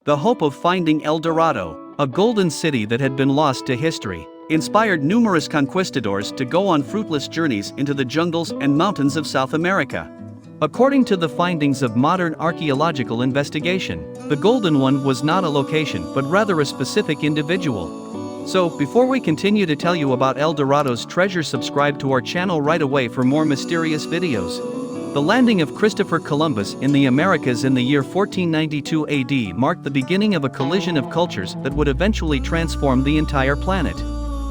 The hope of finding El Dorado, a golden city that had been lost to history, inspired numerous conquistadors to go on fruitless journeys into the jungles and mountains of South America. According to the findings of modern archaeological investigation, the Golden One was not a location but rather a specific individual. So, before we continue to tell you about El Dorado's treasure, subscribe to our channel right away for more mysterious videos. The landing of Christopher Columbus in the Americas in the year 1492 AD marked the beginning of a collision of cultures that would eventually transform the entire planet.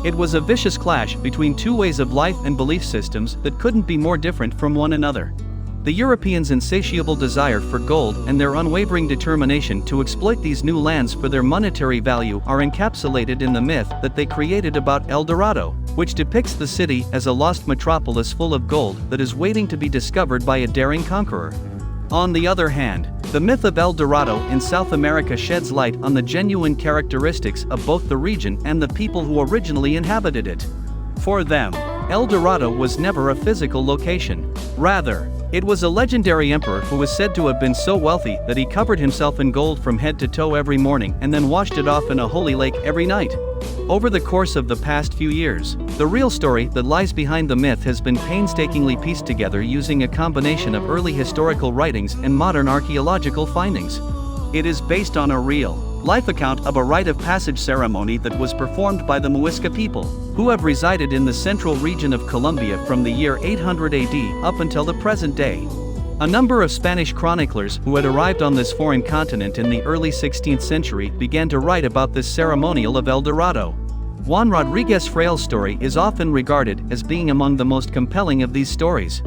It was a vicious clash between two ways of life and belief systems that couldn't be more different from one another. The Europeans' insatiable desire for gold and their unwavering determination to exploit these new lands for their monetary value are encapsulated in the myth that they created about El Dorado, which depicts the city as a lost metropolis full of gold that is waiting to be discovered by a daring conqueror. On the other hand, the myth of El Dorado in South America sheds light on the genuine characteristics of both the region and the people who originally inhabited it. For them, El Dorado was never a physical location. Rather, it was a legendary emperor who was said to have been so wealthy that he covered himself in gold from head to toe every morning and then washed it off in a holy lake every night. Over the course of the past few years, the real story that lies behind the myth has been painstakingly pieced together using a combination of early historical writings and modern archaeological findings. It is based on a real-life account of a rite of passage ceremony that was performed by the Muisca people, who have resided in the central region of Colombia from the year 800 AD up until the present day. A number of Spanish chroniclers who had arrived on this foreign continent in the early 16th century began to write about this ceremonial of El Dorado. Juan Rodriguez Fraile's story is often regarded as being among the most compelling of these stories.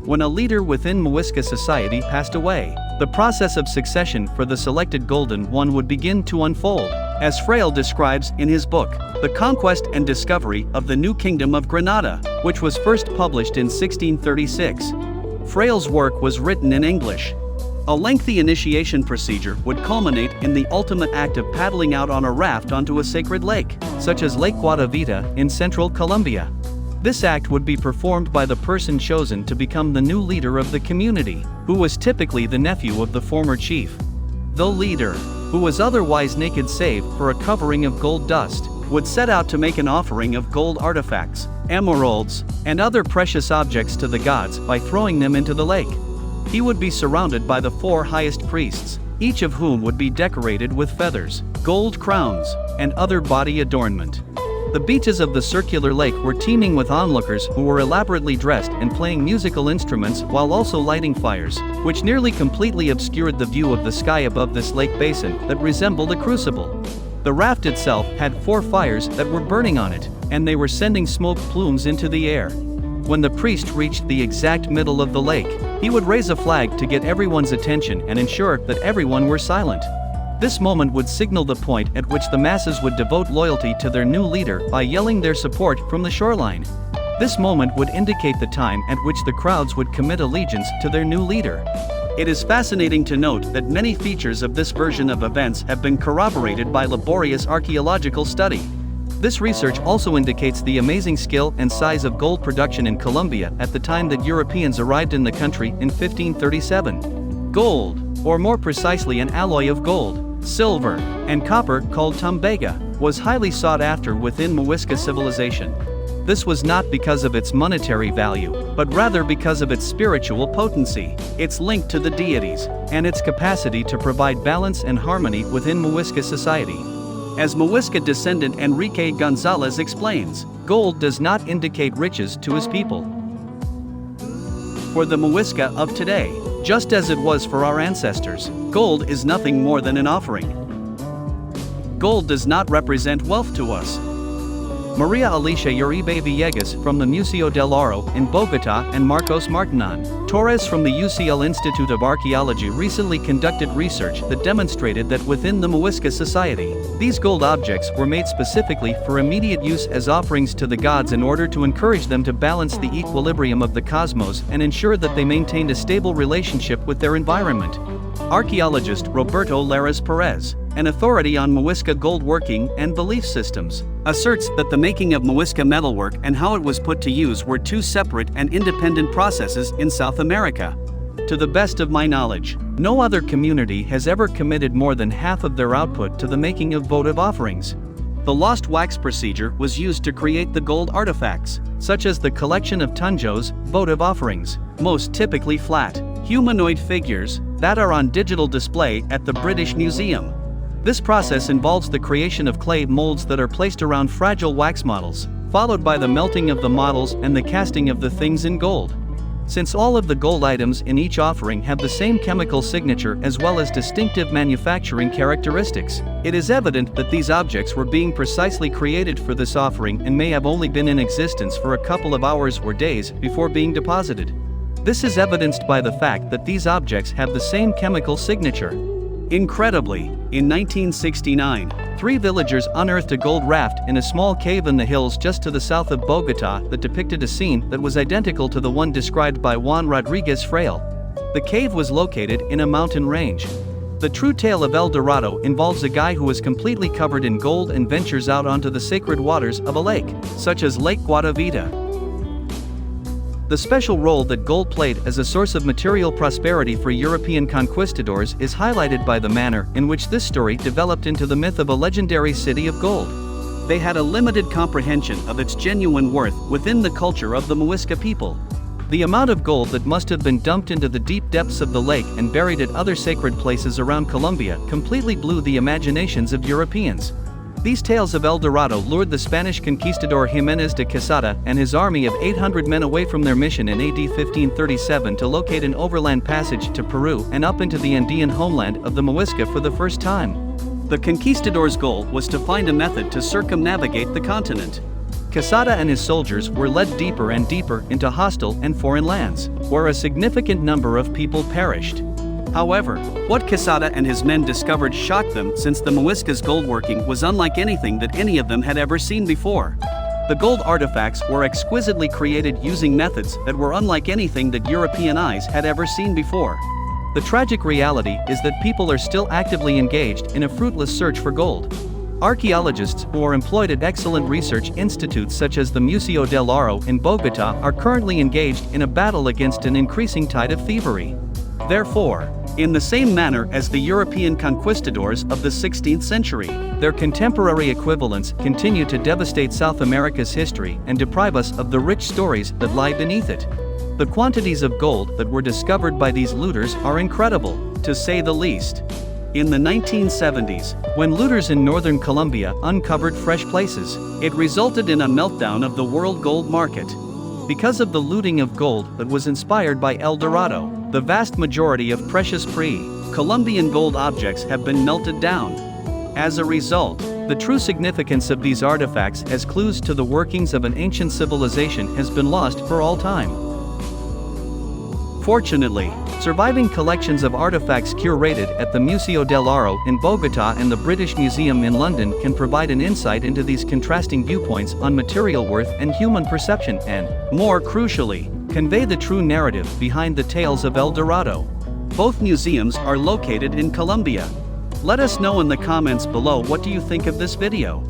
When a leader within Muisca society passed away, the process of succession for the selected Golden One would begin to unfold, as Fraile describes in his book, The Conquest and Discovery of the New Kingdom of Granada, which was first published in 1636. Fraile's work was written in English. A lengthy initiation procedure would culminate in the ultimate act of paddling out on a raft onto a sacred lake, such as Lake Guatavita in central Colombia. This act would be performed by the person chosen to become the new leader of the community, who was typically the nephew of the former chief. The leader, who was otherwise naked save for a covering of gold dust, would set out to make an offering of gold artifacts, emeralds, and other precious objects to the gods by throwing them into the lake. He would be surrounded by the four highest priests, each of whom would be decorated with feathers, gold crowns, and other body adornment. The beaches of the circular lake were teeming with onlookers who were elaborately dressed and playing musical instruments while also lighting fires, which nearly completely obscured the view of the sky above this lake basin that resembled a crucible. The raft itself had 4 fires that were burning on it, and they were sending smoke plumes into the air. When the priest reached the exact middle of the lake, he would raise a flag to get everyone's attention and ensure that everyone were silent. This moment would signal the point at which the masses would devote loyalty to their new leader by yelling their support from the shoreline. This moment would indicate the time at which the crowds would commit allegiance to their new leader. It is fascinating to note that many features of this version of events have been corroborated by laborious archaeological study. This research also indicates the amazing skill and size of gold production in Colombia at the time that Europeans arrived in the country in 1537. Gold, or more precisely an alloy of gold, silver, and copper called tambaga, was highly sought after within Muisca civilization. This was not because of its monetary value, but rather because of its spiritual potency, its link to the deities, and its capacity to provide balance and harmony within Muisca society. As Muisca descendant Enrique Gonzalez explains, gold does not indicate riches to his people. For the Muisca of today, just as it was for our ancestors, gold is nothing more than an offering. Gold does not represent wealth to us. Maria Alicia Uribe Villegas from the Museo del Oro in Bogotá and Marcos Martinan Torres from the UCL Institute of Archaeology recently conducted research that demonstrated that within the Muisca society, these gold objects were made specifically for immediate use as offerings to the gods in order to encourage them to balance the equilibrium of the cosmos and ensure that they maintained a stable relationship with their environment. Archaeologist Roberto Lares Perez, an authority on Muisca gold working and belief systems, asserts that the making of Muisca metalwork and how it was put to use were two separate and independent processes in South America. To the best of my knowledge, no other community has ever committed more than half of their output to the making of votive offerings. The lost wax procedure was used to create the gold artifacts, such as the collection of tunjos, votive offerings, most typically flat, humanoid figures, that are on digital display at the British Museum. This process involves the creation of clay molds that are placed around fragile wax models, followed by the melting of the models and the casting of the things in gold. Since all of the gold items in each offering have the same chemical signature as well as distinctive manufacturing characteristics, it is evident that these objects were being precisely created for this offering and may have only been in existence for a couple of hours or days before being deposited. This is evidenced by the fact that these objects have the same chemical signature. Incredibly, in 1969, 3 villagers unearthed a gold raft in a small cave in the hills just to the south of Bogotá that depicted a scene that was identical to the one described by Juan Rodriguez Fraile. The cave was located in a mountain range. The true tale of El Dorado involves a guy who is completely covered in gold and ventures out onto the sacred waters of a lake, such as Lake Guatavita. The special role that gold played as a source of material prosperity for European conquistadors is highlighted by the manner in which this story developed into the myth of a legendary city of gold. They had a limited comprehension of its genuine worth within the culture of the Muisca people. The amount of gold that must have been dumped into the deep depths of the lake and buried at other sacred places around Colombia completely blew the imaginations of Europeans. These tales of El Dorado lured the Spanish conquistador Jiménez de Quesada and his army of 800 men away from their mission in AD 1537 to locate an overland passage to Peru and up into the Andean homeland of the Muisca for the first time. The conquistadors' goal was to find a method to circumnavigate the continent. Quesada and his soldiers were led deeper and deeper into hostile and foreign lands, where a significant number of people perished. However, what Quesada and his men discovered shocked them, since the Muisca's goldworking was unlike anything that any of them had ever seen before. The gold artifacts were exquisitely created using methods that were unlike anything that European eyes had ever seen before. The tragic reality is that people are still actively engaged in a fruitless search for gold. Archaeologists who are employed at excellent research institutes such as the Museo del Oro in Bogotá are currently engaged in a battle against an increasing tide of thievery. Therefore, in the same manner as the European conquistadors of the 16th century, their contemporary equivalents continue to devastate South America's history and deprive us of the rich stories that lie beneath it. The quantities of gold that were discovered by these looters are incredible, to say the least. In the 1970s, when looters in northern Colombia uncovered fresh places, it resulted in a meltdown of the world gold market. Because of the looting of gold that was inspired by El Dorado, the vast majority of precious pre-Columbian gold objects have been melted down. As a result, the true significance of these artifacts as clues to the workings of an ancient civilization has been lost for all time. Fortunately, surviving collections of artifacts curated at the Museo del Oro in Bogotá and the British Museum in London can provide an insight into these contrasting viewpoints on material worth and human perception and, more crucially, convey the true narrative behind the tales of El Dorado. Both museums are located in Colombia. Let us know in the comments below what do you think of this video.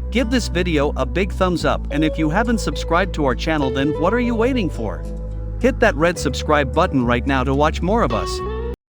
Give this video a big thumbs up, and if you haven't subscribed to our channel, then what are you waiting for? Hit that red subscribe button right now to watch more of us.